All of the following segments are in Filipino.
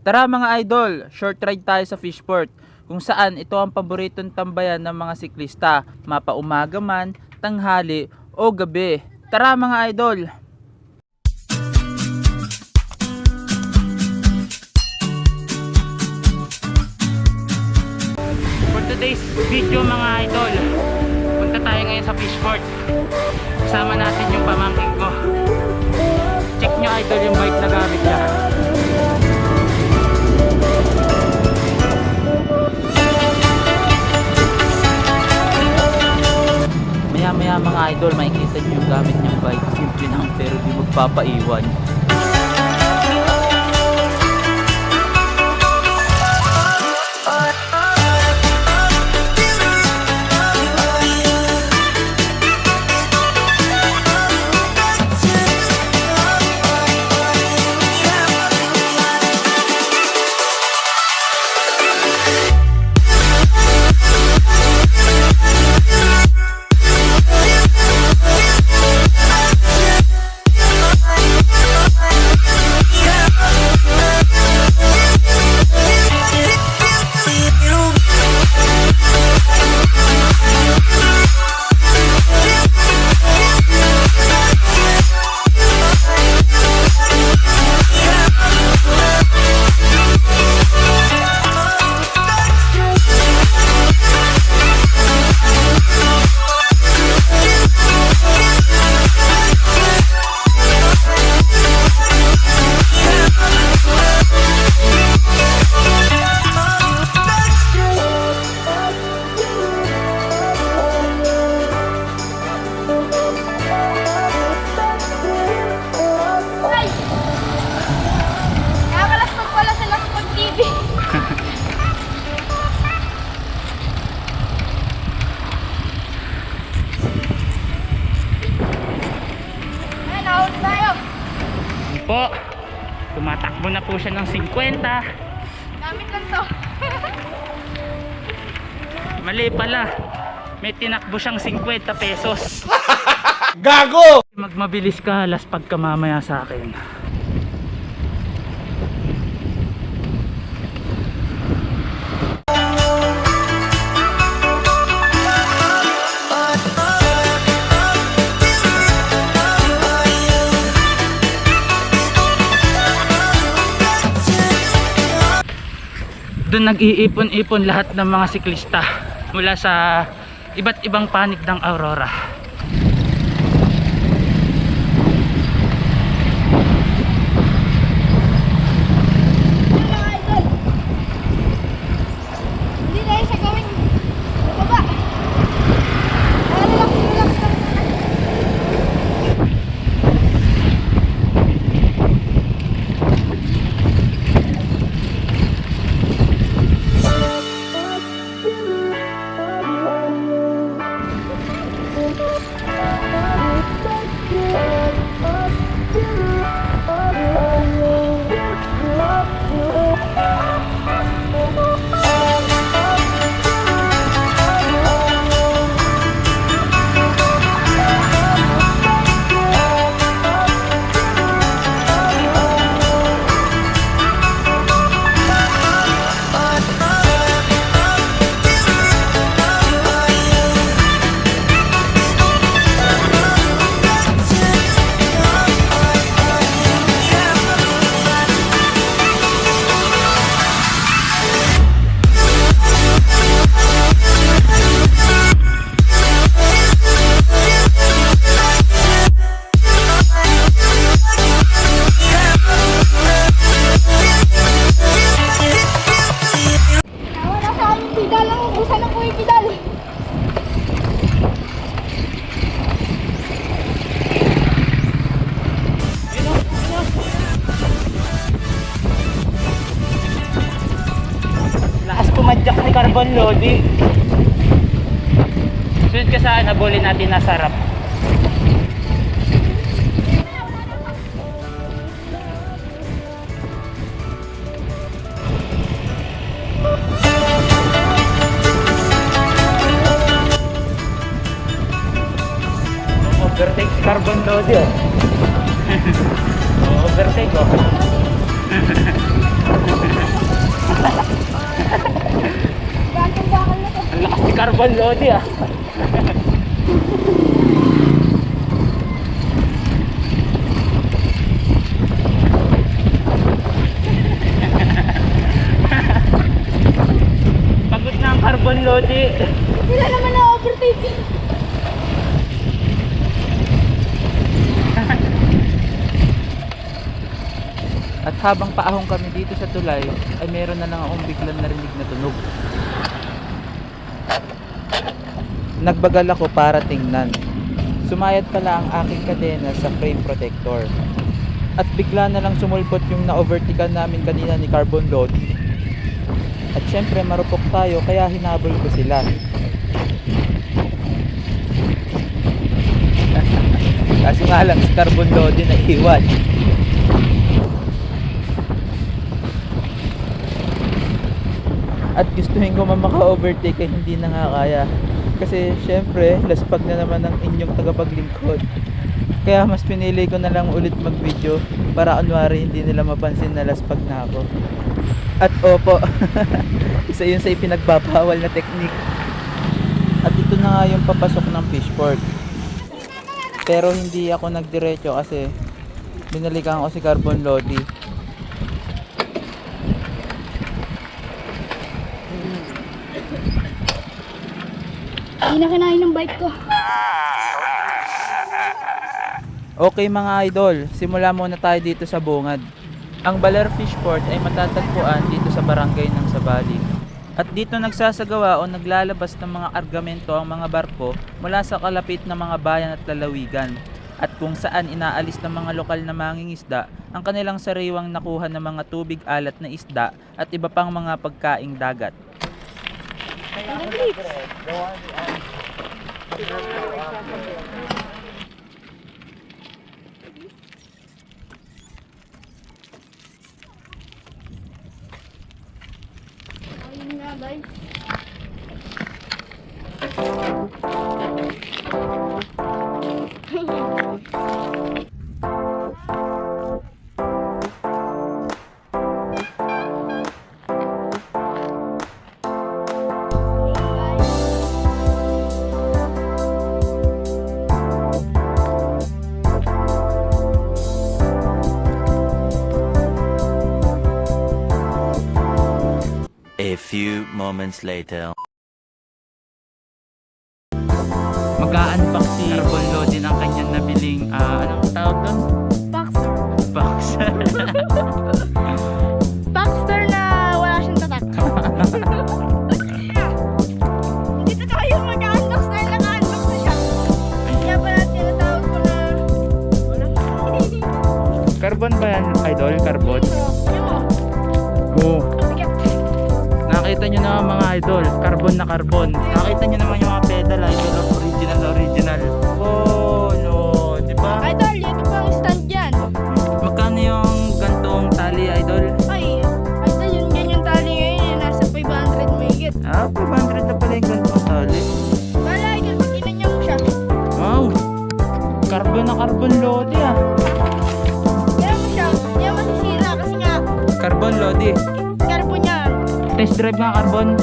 Tara mga idol, short ride tayo sa Fishport, kung saan ito ang paboritong tambayan ng mga siklista, mapaumaga man, tanghali o gabi. Tara mga idol! For today's video mga idol, punta tayo ngayon sa Fishport. Kasama natin yung pamangkin ko. Check nyo idol yung bike na gamit niya. Maya mga idol, makikita nyo yung gamit niyang bike. Simple lang pero di magpapaiwan. Po, tumatakbo na po siya ng 50. Gamit lang to. Mali pala, may tinakbo siyang 50 pesos. Gago! Magmabilis ka, halas pagka mamaya sa akin. Doon nag-iipon-ipon lahat ng mga siklista mula sa iba't ibang panig ng Aurora. Hindi dahil siya gawin baba. Relax lang. Tumadyak ni carbon LODI. Sunod ka saan, habulin natin nasa harap. Overtake si carbon LODI oh. Overtake oh. carbon lodi ah. Pagod na ang carbon lodi. Sila naman na overtaking. At habang paahong kami dito sa tulay, ay meron na lang akong biglang narinig na tunog. Nagbagal ako para tingnan. Sumayad pala ang aking kadena sa frame protector. At bigla na lang sumulpot yung na-overtikan namin kanina ni Carbon Lodi. At syempre marupok tayo kaya hinabol ko sila. Kaso nga lang si Carbon Lodi na iwan. At gustuhin ko maka-overtake ay hindi na nga kaya. Kasi syempre, laspag na naman ang inyong tagapaglingkod. Kaya mas pinili ko na lang ulit mag-video para kunwari hindi nila mapansin na laspag na ako. At opo, isa yun sa ipinagbabawal na technique. At ito na nga yung papasok ng fishport. Pero hindi ako nagdiretso kasi binalikan ko si Carbon Lodi. Hindi na kinain ng bike ko. Okay mga idol, simula muna tayo dito sa bungad. Ang Baler Fishport ay matatagpuan dito sa barangay ng Sabali. At dito nagsasagawa o naglalabas ng mga argamento ang mga barko mula sa kalapit na mga bayan at lalawigan. At kung saan inaalis ng mga lokal na mangingisda ang kanilang sariwang nakuha ng mga tubig alat na isda at iba pang mga pagkaing dagat. Ayun nga, guys. A few moments later. Mag-a-unbox si Carbon Lodi ng kanyang nabiling, anong tawag doon? Boxer. Boxer. Boxer na wala siyang tatak. Dito tayo mag-unbox dahil naka-unbox na siya. Kaya pala tinatawag ko na wala. Carbon ba yan, idol? Carbon? Yun mo. Oo. Sikat. Nakita nyo naman mga idol, carbon na carbon. Nakita nyo naman yung mga pedal idol, original. Oh no, di ba? Idol, dito pa ang stand dyan. Magkano yung gantong tali idol? Ay, idol, yung ganyan tali ngayon, yung nasa 500 mahigit. 500 na pala yung gantong tali. Bala, idol, pag inanya mo siya. Wow, carbon na carbon Lodi ah. Kaya mo siya, hindi mo masisira kasi nga, Carbon Lodi. karpo niya. Test drive nga carbon.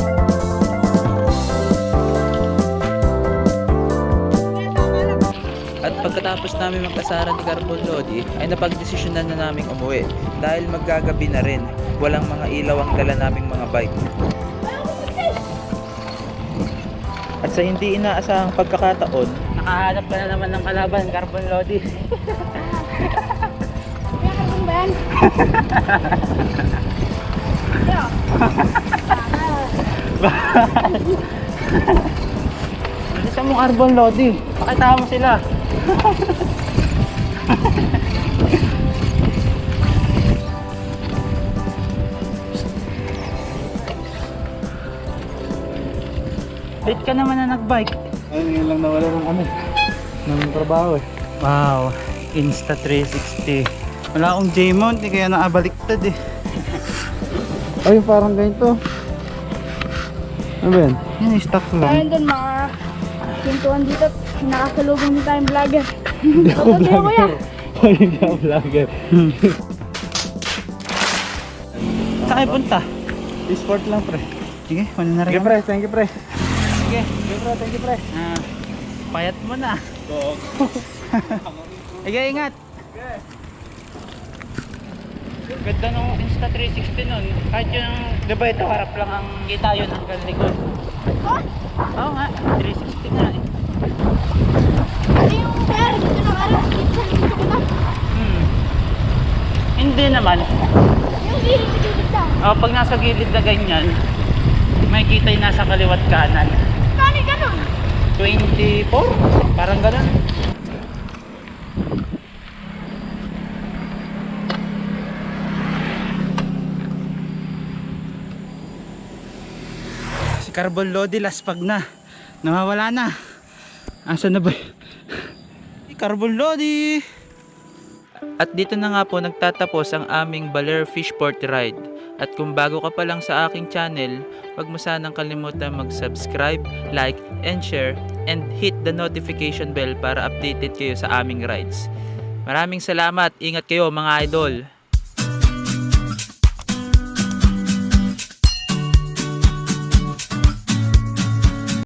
At pagkatapos namin magkasara ni Carbon Lodi ay napagdesisyonan na naming umuwi dahil maggagabi na rin. Walang mga ilaw ang dala naming mga bike. At sa hindi inaasahang pagkakataon, nakahanap ka na naman ng kalaban, Carbon Lodi. Kaya karpo ba yan? Yeah. Bilisan mo Carbon Lodi, pakita mo sila. Late ka naman na nagbike. Ayun, yun lang nawala ng trabaho eh. Wow, Insta 360. Wala akong J-mount eh, kaya naabaliktad eh. Ay, parang ganito. Ano ba yan? Yan, stock lang. Ayun doon, mga pintuan dito. Nakasalubong din tayong vlogger. Hindi ako Pagkatiyo ko yan. vlogger. Ay, hindi ako vlogger. Saan kayo punta? Sport lang pre. Sige, wala na rin. Sige pre, thank you pre. Sige. Thank you, pre. Payat mo na. Sige, ingat. Ganda nung Insta360 nun. Kahit yung, di ba ito, harap lang ang kita yun hanggang likod. Oh? Oo nga, 360 nga eh. Ano yung kaya dito na karang kitsa dito ko na? Hindi naman. Yung gilid lang. Pag nasa gilid na ganyan, may kita yung nasa kaliwat kanan. Kani ganun? 24? Parang ganun. Si Carbon Lodi laspag na. Nawawala na. Asa na ba? Si Carbon Lodi. At dito na nga po nagtatapos ang aming Baler Fishport ride. At kung bago ka pa lang sa aking channel, huwag mo sanang kalimutan mag-subscribe, like, and share, and hit the notification bell para updated kayo sa aming rides. Maraming salamat. Ingat kayo mga idol.